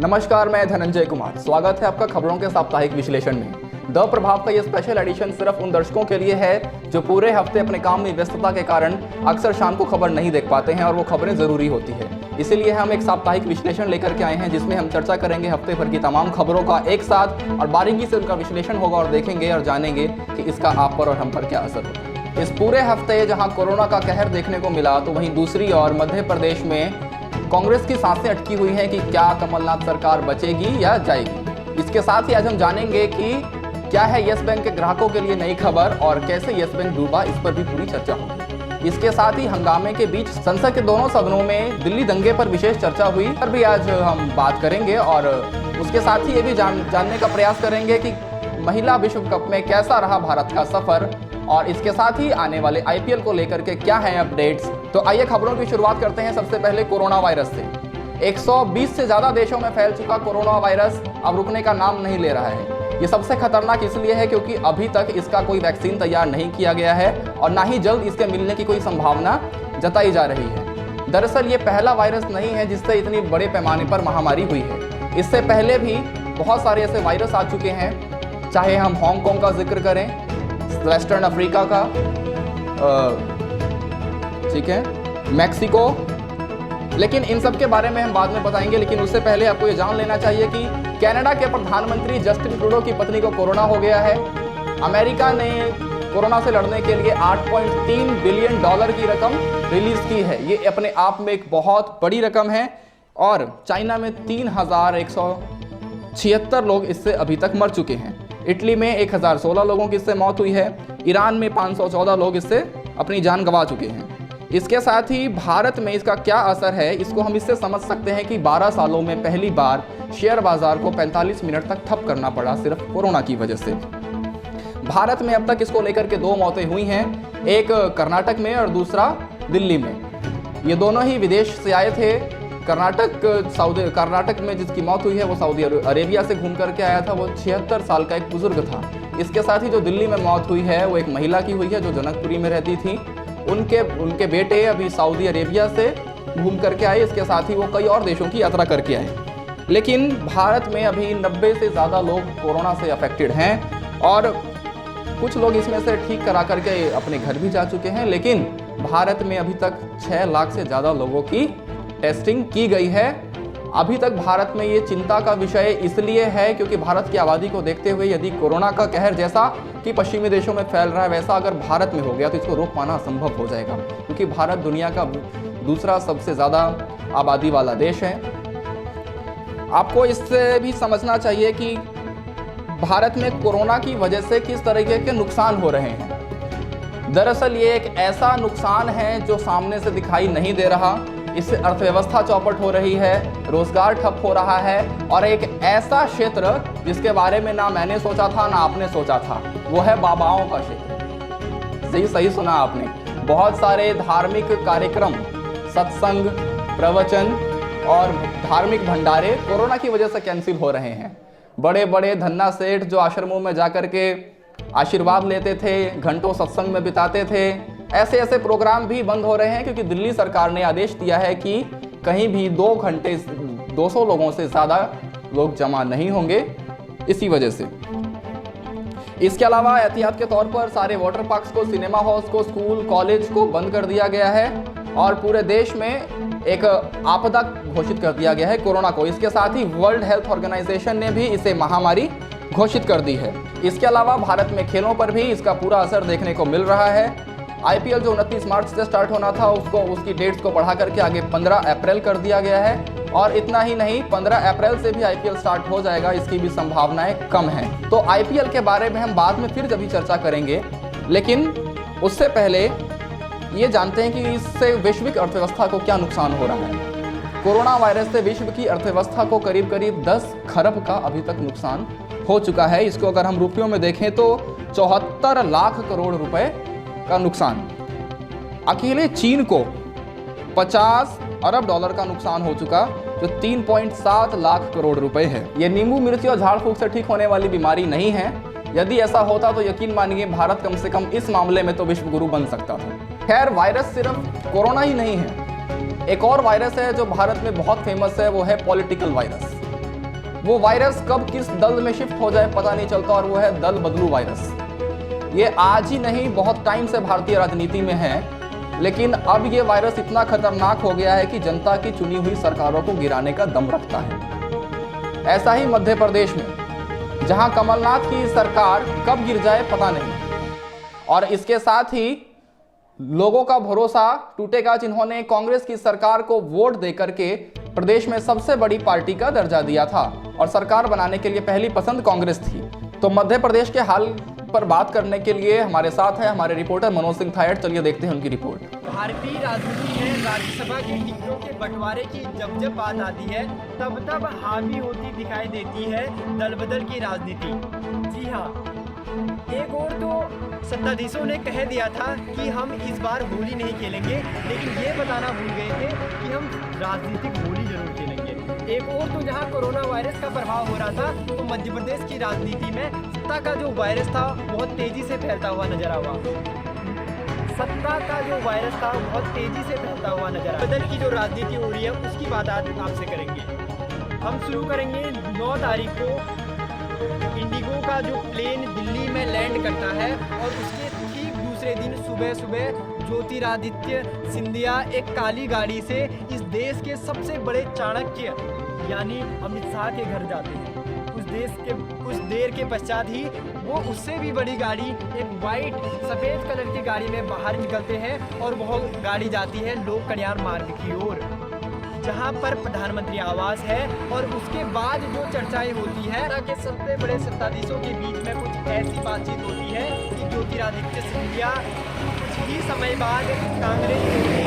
नमस्कार, मैं धनंजय कुमार। स्वागत है आपका खबरों के साप्ताहिक विश्लेषण में। द प्रभाव का ये स्पेशल एडिशन सिर्फ उन दर्शकों के लिए है जो पूरे हफ्ते अपने काम में व्यस्तता के कारण अक्सर शाम को खबर नहीं देख पाते हैं और वो खबरें जरूरी होती है। इसीलिए हम एक साप्ताहिक विश्लेषण लेकर के आए हैं जिसमें हम चर्चा करेंगे हफ्ते भर की तमाम खबरों का एक साथ और बारीकी से उनका विश्लेषण होगा और देखेंगे और जानेंगे कि इसका आप पर और हम पर क्या असर होता है। इस पूरे हफ्ते जहां कोरोना का कहर देखने को मिला, तो वहीं दूसरी ओर मध्य प्रदेश में कांग्रेस की सांसें अटकी हुई हैं कि क्या कमलनाथ सरकार बचेगी या जाएगी। इसके साथ ही आज हम जानेंगे कि क्या है येस बैंक के ग्राहकों के लिए नई खबर और कैसे येस बैंक डूबा, इस पर भी पूरी चर्चा होगी। इसके साथ ही हंगामे के बीच संसद के दोनों सदनों में दिल्ली दंगे पर विशेष चर्चा हुई, पर भी आज हम बात करेंगे और उसके साथ ही ये भी जानने का प्रयास करेंगे कि महिला विश्व कप में कैसा रहा भारत का सफर और इसके साथ ही आने वाले आईपीएल को लेकर के क्या है अपडेट्स। तो आइए खबरों की शुरुआत करते हैं सबसे पहले कोरोना वायरस से। 120 से ज्यादा देशों में फैल चुका कोरोना वायरस अब रुकने का नाम नहीं ले रहा है। ये सबसे खतरनाक इसलिए है क्योंकि अभी तक इसका कोई वैक्सीन तैयार नहीं किया गया है और ना ही जल्द इसके मिलने की कोई संभावना जताई जा रही है। दरअसल ये पहला वायरस नहीं है जिससे इतनी बड़े पैमाने पर महामारी हुई है। इससे पहले भी बहुत सारे ऐसे वायरस आ चुके हैं, चाहे हम हांगकांग का जिक्र करें, वेस्टर्न अफ्रीका का, ठीक है, मैक्सिको, लेकिन इन सब के बारे में हम बाद में बताएंगे। लेकिन उससे पहले आपको ये जान लेना चाहिए कि कनाडा के प्रधानमंत्री जस्टिन ट्रूडो की पत्नी को कोरोना हो गया है। अमेरिका ने कोरोना से लड़ने के लिए $8.3 बिलियन की रकम रिलीज की है। ये अपने आप में एक बहुत बड़ी रकम है और चाइना में 3,176 लोग इससे अभी तक मर चुके हैं। इटली में 1,016 लोगों की इससे मौत हुई है। ईरान में 514 लोग इससे अपनी जान गंवा चुके हैं। इसके साथ ही भारत में इसका क्या असर है, इसको हम इससे समझ सकते हैं कि 12 सालों में पहली बार शेयर बाजार को 45 मिनट तक ठप करना पड़ा सिर्फ कोरोना की वजह से। भारत में अब तक इसको लेकर के 2 मौतें हुई हैं, एक कर्नाटक में और दूसरा दिल्ली में। ये दोनों ही विदेश से आए थे। कर्नाटक में जिसकी मौत हुई है वो सऊदी अरेबिया से घूम करके आया था। वो 76 साल का एक बुजुर्ग था। इसके साथ ही जो दिल्ली में मौत हुई है वो एक महिला की हुई है जो जनकपुरी में रहती थी। उनके बेटे अभी सऊदी अरेबिया से घूम करके आए। इसके साथ ही वो कई और देशों की यात्रा करके आए। लेकिन भारत में अभी 90 से ज़्यादा लोग कोरोना से अफेक्टेड हैं और कुछ लोग इसमें से ठीक करा करके अपने घर भी जा चुके हैं। लेकिन भारत में अभी तक 6 लाख से ज़्यादा लोगों की टेस्टिंग की गई है। अभी तक भारत में ये चिंता का विषय इसलिए है क्योंकि भारत की आबादी को देखते हुए यदि कोरोना का कहर जैसा कि पश्चिमी देशों में फैल रहा है वैसा अगर भारत में हो गया तो इसको रोक पाना असंभव हो जाएगा, क्योंकि भारत दुनिया का दूसरा सबसे ज़्यादा आबादी वाला देश है। आपको इससे भी समझना चाहिए कि भारत में कोरोना की वजह से किस तरीके के नुकसान हो रहे हैं। दरअसल ये एक ऐसा नुकसान है जो सामने से दिखाई नहीं दे रहा। इससे अर्थव्यवस्था चौपट हो रही है, रोजगार ठप हो रहा है और एक ऐसा क्षेत्र जिसके बारे में ना मैंने सोचा था ना आपने सोचा था, वो है बाबाओं का क्षेत्र। सही सुना आपने। बहुत सारे धार्मिक कार्यक्रम, सत्संग, प्रवचन और धार्मिक भंडारे कोरोना की वजह से कैंसिल हो रहे हैं। बड़े बड़े धन्ना सेठ जो आश्रमों में जाकर के आशीर्वाद लेते थे, घंटों सत्संग में बिताते थे, ऐसे प्रोग्राम भी बंद हो रहे हैं क्योंकि दिल्ली सरकार ने आदेश दिया है कि कहीं भी 2 घंटे 200 लोगों से ज़्यादा लोग जमा नहीं होंगे, इसी वजह से। इसके अलावा एहतियात के तौर पर सारे वाटर पार्क्स को, सिनेमा हॉल्स को, स्कूल कॉलेज को बंद कर दिया गया है और पूरे देश में एक आपदा घोषित कर दिया गया है कोरोना को। इसके साथ ही वर्ल्ड हेल्थ ऑर्गेनाइजेशन ने भी इसे महामारी घोषित कर दी है। इसके अलावा भारत में खेलों पर भी इसका पूरा असर देखने को मिल रहा है। आईपीएल जो 29 मार्च से स्टार्ट होना था उसकी डेट्स को बढ़ा करके आगे 15 अप्रैल कर दिया गया है और इतना ही नहीं, 15 अप्रैल से भी आईपीएल स्टार्ट हो जाएगा, इसकी भी संभावनाएं कम हैं। तो आईपीएल के बारे में हम बाद में फिर जब चर्चा करेंगे, लेकिन उससे पहले ये जानते हैं कि इससे वैश्विक अर्थव्यवस्था को क्या नुकसान हो रहा है। कोरोना वायरस से विश्व की अर्थव्यवस्था को करीब 10 खरब का अभी तक नुकसान हो चुका है। इसको अगर हम रुपयों में देखें तो 74 लाख करोड़ रुपए का नुकसान। अकेले चीन को 50 अरब डॉलर का नुकसान हो चुका, जो 3.7 लाख करोड़ रुपए है। ये नींबू मिर्ची और झाड़ फूंक से ठीक होने वाली बीमारी नहीं है। यदि ऐसा होता तो यकीन मानिए भारत कम से कम इस मामले में तो विश्व गुरु बन सकता था। खैर, वायरस सिर्फ कोरोना ही नहीं है। एक और वायरस है जो भारत में बहुत फेमस है, वो है पॉलिटिकल वायरस। वो वायरस कब किस दल में शिफ्ट हो जाए पता नहीं चलता, और वो है दल बदलू वायरस। ये आज ही नहीं, बहुत टाइम से भारतीय राजनीति में है, लेकिन अब ये वायरस इतना खतरनाक हो गया है कि जनता की चुनी हुई सरकारों को गिराने का दम रखता है। ऐसा ही मध्य प्रदेश में, जहां कमलनाथ की सरकार कब गिर जाए पता नहीं, और इसके साथ ही लोगों का भरोसा टूटेगा जिन्होंने कांग्रेस की सरकार को वोट देकर के प्रदेश में सबसे बड़ी पार्टी का दर्जा दिया था और सरकार बनाने के लिए पहली पसंद कांग्रेस थी। तो मध्य प्रदेश के हाल पर बात करने के लिए हमारे साथ है हमारे रिपोर्टर मनोज सिंह थायड़। चलिए देखते हैं उनकी रिपोर्ट। भारतीय राजनीति में राज्यसभा के टिकटों के बंटवारे की जब बात आती है तब हावी होती दिखाई देती है दल बदल की राजनीति। जी हाँ, एक और तो सत्ताधीशों ने कह दिया था कि हम इस बार होली नहीं खेलेंगे, लेकिन ये बताना भूल गए थे कि हम राजनीतिक होली जरूर खेलेंगे। एक और तो जहां कोरोना वायरस का प्रभाव हो रहा था, तो मध्य प्रदेश की राजनीति में सत्ता का जो वायरस था बहुत तेजी से फैलता हुआ नजर आया। सत्ता का जो वायरस था बहुत तेजी से फैलता हुआ नजर आया। बदल की जो राजनीति हो रही है उसकी बात आज आपसे करेंगे। हम शुरू करेंगे 9 तारीख को इंडिगो का जो प्लेन दिल्ली में लैंड करता है और उसके ठीक दूसरे दिन सुबह ज्योतिरादित्य सिंधिया एक काली गाड़ी से इस देश के सबसे बड़े चाणक्य यानी अमित शाह के घर जाते हैं। कुछ देर के पश्चात ही वो उससे भी बड़ी गाड़ी, एक वाइट सफ़ेद कलर की गाड़ी में बाहर निकलते हैं और वह गाड़ी जाती है लोक कल्याण मार्ग की ओर, जहां पर प्रधानमंत्री आवास है। और उसके बाद जो चर्चाएं होती है कि सबसे बड़े सत्ताधीशों के बीच में कुछ ऐसी बातचीत होती है कि ज्योतिरादित्य सिंधिया कुछ ही समय बाद कांग्रेस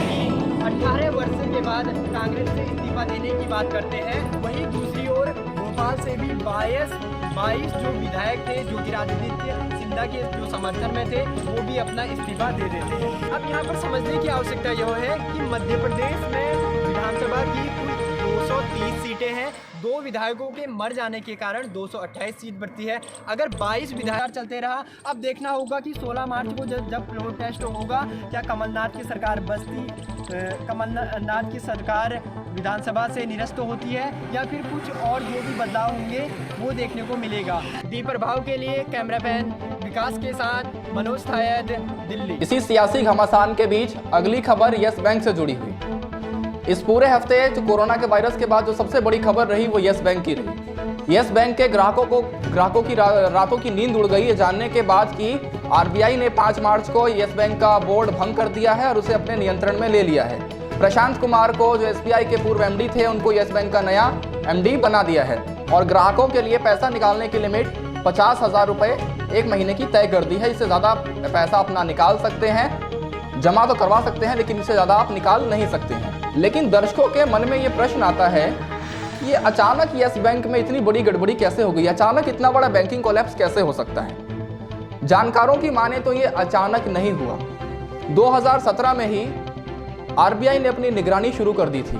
की 18 वर्ष के बाद कांग्रेस से इस्तीफा देने की बात करते हैं। वहीं दूसरी ओर भोपाल से भी 22 जो विधायक थे ज्योतिरादित्य सिंधिया के जो समर्थन में थे वो भी अपना इस्तीफा दे देते हैं। अब यहाँ पर समझने की आवश्यकता यह है कि मध्य प्रदेश में विधानसभा की कुल 230 सीटें हैं। 2 विधायकों के मर जाने के कारण 228 सीट बढ़ती है। अगर 22 विधायक चलते रहा, अब देखना होगा कि 16 मार्च को जब फ्लोर टेस्ट होगा, क्या कमलनाथ की सरकार बसती, कमलनाथ की सरकार विधानसभा से निरस्त होती है या फिर कुछ और जो भी बदलाव होंगे वो देखने को मिलेगा। दी प्रभाव के लिए कैमरामैन विकास के साथ मनोज थायड़, दिल्ली। इसी सियासी घमासान के बीच अगली खबर यस बैंक से जुड़ी हुई। इस पूरे हफ्ते जो कोरोना के वायरस के बाद जो सबसे बड़ी खबर रही वो यस बैंक की रही। यस बैंक के ग्राहकों की रातों की नींद उड़ गई है जानने के बाद कि आरबीआई ने 5 मार्च को यस बैंक का बोर्ड भंग कर दिया है और उसे अपने नियंत्रण में ले लिया है। प्रशांत कुमार को, जो एसबीआई के पूर्व एमडी थे, उनको यस बैंक का नया एमडी बना दिया है और ग्राहकों के लिए पैसा निकालने की लिमिट 50,000 रुपये 1 महीने की तय कर दी है। इससे ज़्यादा पैसा अपना निकाल सकते हैं, जमा तो करवा सकते हैं, लेकिन इससे ज़्यादा आप निकाल नहीं सकते हैं। लेकिन दर्शकों के मन में ये प्रश्न आता है कि ये अचानक यस बैंक में इतनी बड़ी गड़बड़ी कैसे हो गई, अचानक इतना बड़ा बैंकिंग कोलैप्स कैसे हो सकता है। जानकारों की माने तो ये अचानक नहीं हुआ। 2017 में ही आरबीआई ने अपनी निगरानी शुरू कर दी थी।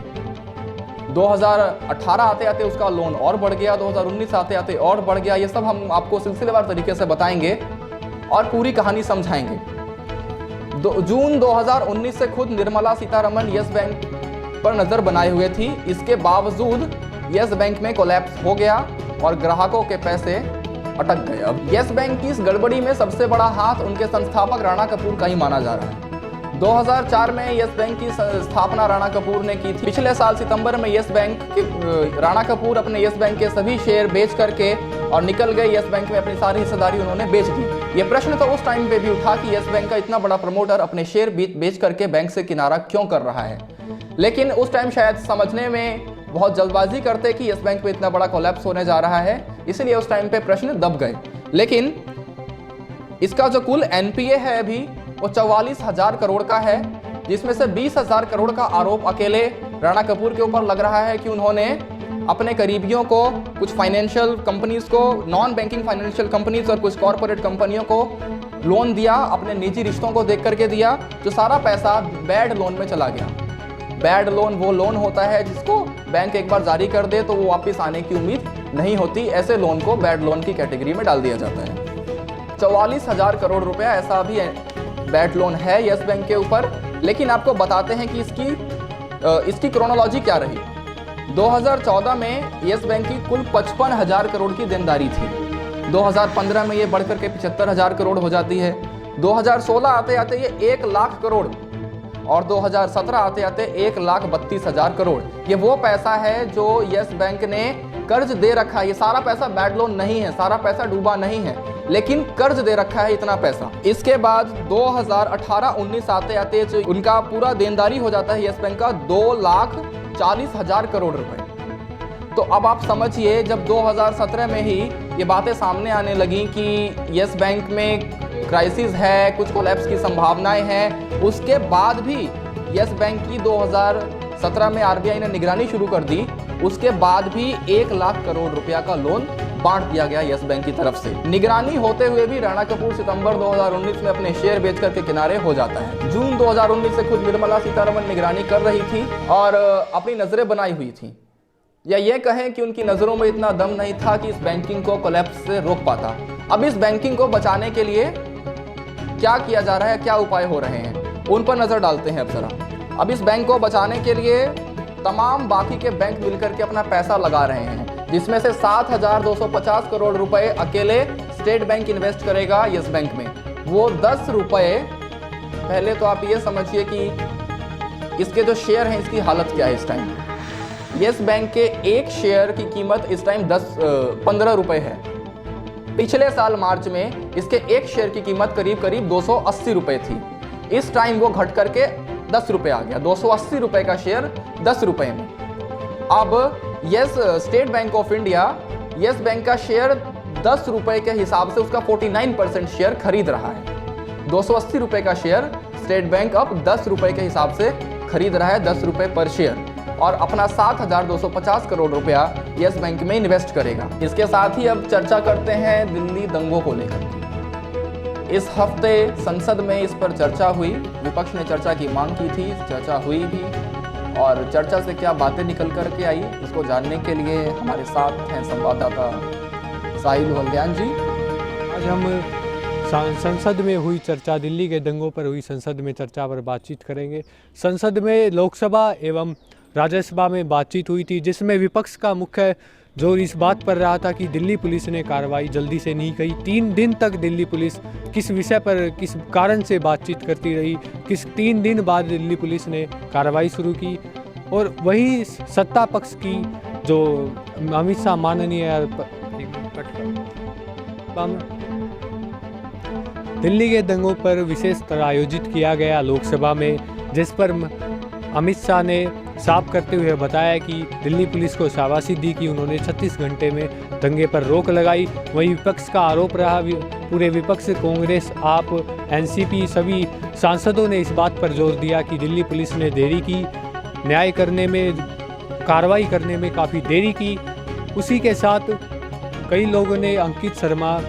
2018 आते आते उसका लोन और बढ़ गया, 2019 आते आते और बढ़ गया। ये सब हम आपको सिलसिलेवार तरीके से बताएंगे और पूरी कहानी समझाएंगे। जून 2019 से खुद निर्मला सीतारमण यस बैंक पर नजर बनाए हुए थी। इसके बावजूद यस बैंक में कोलैप्स हो गया और ग्राहकों के पैसे अटक गए। अब यस बैंक की इस गड़बड़ी में सबसे बड़ा हाथ उनके संस्थापक राणा कपूर का ही माना जा रहा है। 2004 में यस बैंक की स्थापना राणा कपूर ने की थी। पिछले साल सितंबर में यस बैंक के राणा कपूर अपने यस बैंक के सभी शेयर बेच करके और निकल गए। यस बैंक में अपनी सारी हिस्सेदारी उन्होंने बेच दी। ये प्रश्न तो उस टाइम पे भी उठा कि यस बैंक का इतना बड़ा प्रमोटर अपने शेयर बेच करके बैंक से किनारा क्यों कर रहा है, लेकिन उस टाइम शायद समझने में बहुत जल्दबाजी करते कि यस बैंक पे इतना बड़ा कोलैप्स होने जा रहा है, इसलिए उस टाइम पे प्रश्न दब गए। लेकिन इसका जो कुल एनपीए है अभी वो 44,000 करोड़ का है, जिसमें से 20,000 करोड़ का आरोप अकेले राणा कपूर के ऊपर लग रहा है कि उन्होंने अपने करीबियों को, कुछ फाइनेंशियल कंपनीज को, नॉन बैंकिंग फाइनेंशियल कंपनीज और कुछ कॉरपोरेट कंपनियों को लोन दिया, अपने निजी रिश्तों को देख करके दिया, जो सारा पैसा बैड लोन में चला गया। बैड लोन वो लोन होता है जिसको बैंक एक बार जारी कर दे तो वो वापस आने की उम्मीद नहीं होती। ऐसे लोन को बैड लोन की कैटेगरी में डाल दिया जाता है। 44,000 करोड़ रुपया ऐसा भी बैड लोन है यस बैंक के ऊपर। लेकिन आपको बताते हैं कि इसकी क्रोनोलॉजी क्या रही। 2014 में यस बैंक की कुल 55,000 करोड़ की देनदारी थी। 2015 में ये बढ़कर के 75,000 करोड़ हो जाती है। 2016 आते आते ये 1 लाख करोड़ और 2017 आते आते 1,32,000 करोड़। ये वो पैसा है जो यस बैंक ने कर्ज दे रखा है। ये सारा पैसा बैड लोन नहीं है, सारा पैसा डूबा नहीं है, लेकिन कर्ज दे रखा है इतना पैसा। इसके बाद 2018-19 आते आते जो उनका पूरा देनदारी हो जाता है यस बैंक का 2,40,000 करोड़ रुपए। तो अब आप समझिए, जब 2017 में ही ये बातें सामने आने लगी कि यस बैंक में क्राइसिस है, कुछ कोलैप्स की संभावनाएं हैं, उसके बाद भी यस बैंक की 2017 में आरबीआई ने निगरानी शुरू कर दी। उसके बाद भी 1 लाख करोड़ रुपया का लोन बांट दिया गया यस बैंक की तरफ से। निगरानी होते हुए भी राणा कपूर सितंबर 2019 में अपने शेयर बेच करके किनारे हो जाता है। जून 2019 से खुद निर्मला सीतारमण निगरानी कर रही थी और अपनी नजरें बनाई हुई थी, या ये कहें कि उनकी नजरों में इतना दम नहीं था कि इस बैंकिंग को कोलैप्स से रोक पाता। अब इस बैंकिंग को बचाने के लिए क्या किया जा रहा है, क्या उपाय हो रहे हैं, उन पर नजर डालते हैं अब जरा। अब इस बैंक को बचाने के लिए तमाम बाकी के बैंक मिलकर के अपना पैसा लगा रहे हैं, जिसमें से 7,250 करोड़ रुपए अकेले स्टेट बैंक इन्वेस्ट करेगा यस बैंक में। वो 10 रुपए, पहले तो आप ये समझिए कि इसके जो शेयर हैं इसकी हालत क्या है इस टाइम। यस बैंक के एक शेयर की कीमत इस टाइम 15 रुपए है। पिछले साल मार्च में इसके एक शेयर की कीमत करीब 280 रुपए थी। इस टाइम वो घट करके 10 रुपए आ गया। 280 रुपए का शेयर 10 रुपए में। अब yes state bank of India yes bank का शेयर 10 रुपए के हिसाब से उसका 49% शेयर खरीद रहा है। 280 रुपए का शेयर स्टेट बैंक अब 10 रुपए के हिसाब से खरीद रहा है, 10 रुपए पर शेयर, और अपना 7,250 करोड़ रुपया यस बैंक में इन्वेस्ट करेगा। इसके साथ ही अब चर्चा करते हैं दिल्ली दंगों को लेकर। इस हफ्ते संसद में इस पर चर्चा हुई, विपक्ष ने चर्चा की मांग की थी, चर्चा हुई भी, और चर्चा से क्या बातें निकल कर के आई, इसको जानने के लिए हमारे साथ हैं संवाददाता साहिल वल्द्यान जी। आज हम संसद में हुई चर्चा, दिल्ली के दंगों पर हुई संसद में चर्चा पर बातचीत करेंगे। संसद में लोकसभा एवं राज्यसभा में बातचीत हुई थी, जिसमें विपक्ष का मुख्य जोर इस बात पर रहा था कि दिल्ली पुलिस ने कार्रवाई जल्दी से नहीं की। 3 दिन तक दिल्ली पुलिस किस विषय पर, किस कारण से बातचीत करती रही, 3 दिन बाद दिल्ली पुलिस ने कार्रवाई शुरू की। और वही सत्ता पक्ष की जो अमित शाह माननीय दिल्ली के दंगों पर विशेष सत्र आयोजित किया गया लोकसभा में, जिस पर अमित शाह ने साफ करते हुए बताया कि दिल्ली पुलिस को शाबाशी दी कि उन्होंने 36 घंटे में दंगे पर रोक लगाई। वहीं विपक्ष का आरोप रहा, पूरे विपक्ष, कांग्रेस, आप, एनसीपी, सभी सांसदों ने इस बात पर जोर दिया कि दिल्ली पुलिस ने देरी की, न्याय करने में, कार्रवाई करने में काफ़ी देरी की। उसी के साथ कई लोगों ने अंकित शर्मा,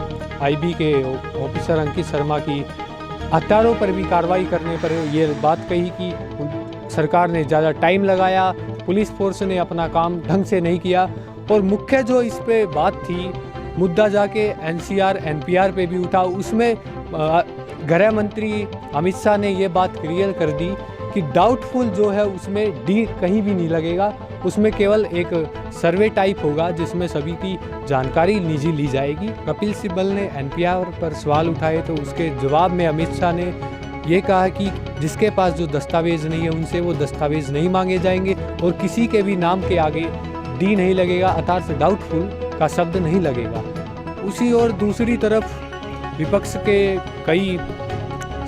आईबी के ऑफिसर अंकित शर्मा की हत्यारों पर भी कार्रवाई करने पर ये बात कही कि सरकार ने ज़्यादा टाइम लगाया, पुलिस फोर्स ने अपना काम ढंग से नहीं किया। और मुख्य जो इस पे बात थी, मुद्दा जाके एनसीआर एनपीआर पे भी उठा। उसमें गृह मंत्री अमित शाह ने ये बात क्लियर कर दी कि डाउटफुल जो है उसमें डी कहीं भी नहीं लगेगा, उसमें केवल एक सर्वे टाइप होगा जिसमें सभी की जानकारी निजी ली जाएगी। कपिल सिब्बल ने एनपीआर पर सवाल उठाए तो उसके जवाब में अमित शाह ने ये कहा कि जिसके पास जो दस्तावेज नहीं है उनसे वो दस्तावेज नहीं मांगे जाएंगे और किसी के भी नाम के आगे डी नहीं लगेगा, अर्थात डाउटफुल का शब्द नहीं लगेगा। उसी और दूसरी तरफ विपक्ष के कई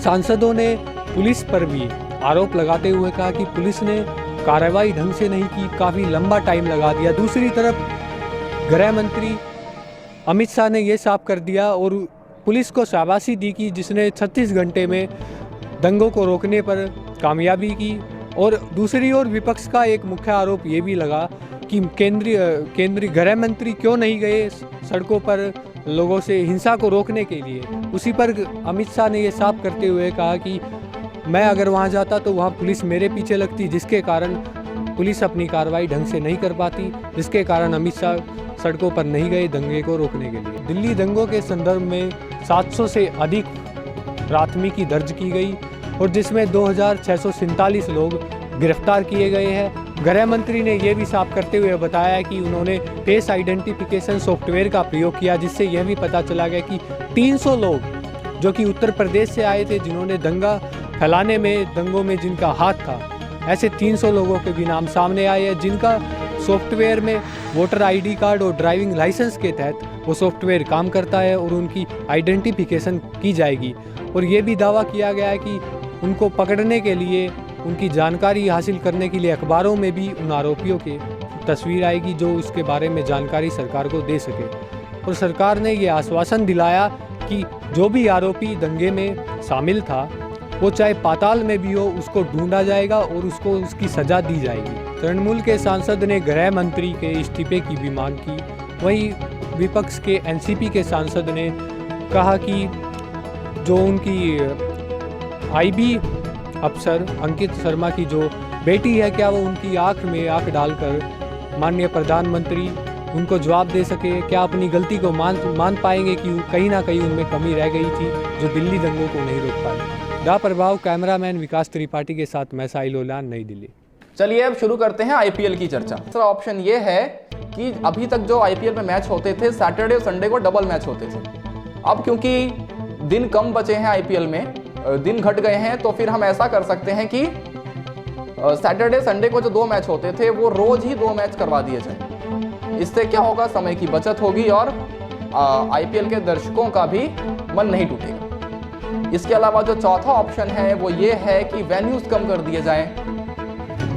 सांसदों ने पुलिस पर भी आरोप लगाते हुए कहा कि पुलिस ने कार्रवाई ढंग से नहीं की, काफ़ी लंबा टाइम लगा दिया। दूसरी तरफ गृह मंत्री अमित शाह ने ये साफ कर दिया और पुलिस को शाबाशी दी कि जिसने 36 घंटे में दंगों को रोकने पर कामयाबी की। और दूसरी ओर विपक्ष का एक मुख्य आरोप ये भी लगा कि केंद्रीय गृह मंत्री क्यों नहीं गए सड़कों पर लोगों से हिंसा को रोकने के लिए। उसी पर अमित शाह ने ये साफ करते हुए कहा कि मैं अगर वहाँ जाता तो वहाँ पुलिस मेरे पीछे लगती, जिसके कारण पुलिस अपनी कार्रवाई ढंग से नहीं कर पाती, जिसके कारण अमित शाह सड़कों पर नहीं गए दंगे को रोकने के लिए। दिल्ली दंगों के संदर्भ में 700 से अधिक प्राथमिकी दर्ज की गई और जिसमें 2,647 लोग गिरफ्तार किए गए हैं। गृह मंत्री ने ये भी साफ करते हुए बताया कि उन्होंने फेस आइडेंटिफिकेशन सॉफ्टवेयर का प्रयोग किया, जिससे यह भी पता चला गया कि 300 लोग जो कि उत्तर प्रदेश से आए थे, जिन्होंने दंगा फैलाने में, दंगों में जिनका हाथ था, ऐसे 300 लोगों के भी नाम सामने आए हैं, जिनका सॉफ्टवेयर में वोटर आईडी कार्ड और ड्राइविंग लाइसेंस के तहत वो सॉफ्टवेयर काम करता है और उनकी आइडेंटिफिकेशन की जाएगी। और ये भी दावा किया गया है कि उनको पकड़ने के लिए, उनकी जानकारी हासिल करने के लिए अखबारों में भी उन आरोपियों की तस्वीर आएगी, जो उसके बारे में जानकारी सरकार को दे सके। और सरकार ने ये आश्वासन दिलाया कि जो भी आरोपी दंगे में शामिल था, वो चाहे पाताल में भी हो, उसको ढूंढा जाएगा और उसको उसकी सज़ा दी जाएगी। तृणमूल के सांसद ने गृह मंत्री के इस्तीफे की भी मांग की। वहीं विपक्ष के एनसीपी के सांसद ने कहा कि जो उनकी आईबी अफसर अंकित शर्मा की जो बेटी है, क्या वो उनकी आंख में आंख डालकर माननीय प्रधानमंत्री उनको जवाब दे सके? क्या अपनी गलती को मान पाएंगे कि कहीं ना कहीं उनमें कमी रह गई थी जो दिल्ली दंगों को नहीं रोक पाए? दा प्रभाव, कैमरामैन विकास त्रिपाठी के साथ मैं साहिल ओलान, नई दिल्ली। चलिए अब शुरू करते हैं आईपीएल की चर्चा। दूसरा ऑप्शन ये है कि अभी तक जो आईपीएल में मैच होते थे, सैटरडे और संडे को डबल मैच होते थे। अब क्योंकि दिन कम बचे हैं आईपीएल में, दिन घट गए हैं, तो फिर हम ऐसा कर सकते हैं कि सैटरडे संडे को जो 2 मैच होते थे वो रोज ही 2 मैच करवा दिए जाए। इससे क्या होगा, समय की बचत होगी और आईपीएल के दर्शकों का भी मन नहीं टूटेगा। इसके अलावा जो चौथा ऑप्शन है वो ये है कि वेन्यूज कम कर दिए जाएं,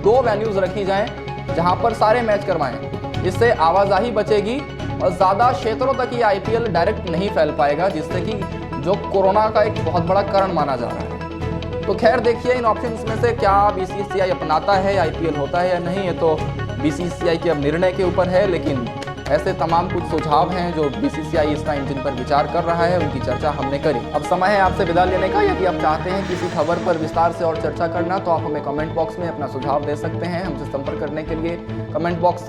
2 वेन्यूज रखी जाएं जहां पर सारे मैच करवाएं। इससे आवाजाही बचेगी और ज़्यादा क्षेत्रों तक ये आईपीएल डायरेक्ट नहीं फैल पाएगा, जिससे कि जो कोरोना का एक बहुत बड़ा कारण माना जा रहा है। तो खैर देखिए इन ऑप्शंस में से क्या बीसीसीआई अपनाता है, आईपीएल होता है या नहीं, ये तो बीसीसीआई के अब निर्णय के ऊपर है। लेकिन ऐसे तमाम कुछ सुझाव हैं जो बीसीसीआई इस टाइम जिन पर विचार कर रहा है, उनकी चर्चा हमने करी। अब समय है आपसे विदा लेने का। यदि आप चाहते हैं किसी खबर पर विस्तार से और चर्चा करना, तो आप हमें कमेंट बॉक्स में अपना सुझाव दे सकते हैं। हमसे संपर्क करने के लिए कमेंट बॉक्स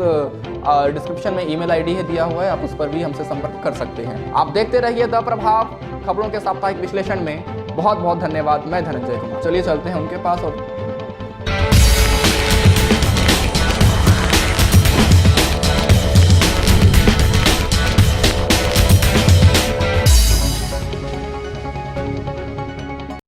डिस्क्रिप्शन में ईमेल आईडी है दिया हुआ है, आप उस पर भी हमसे संपर्क कर सकते हैं। आप देखते रहिए द प्रभाव, खबरों के साप्ताहिक विश्लेषण में। बहुत बहुत धन्यवाद। मैं धनंजय कुमार। चलिए चलते हैं उनके पास और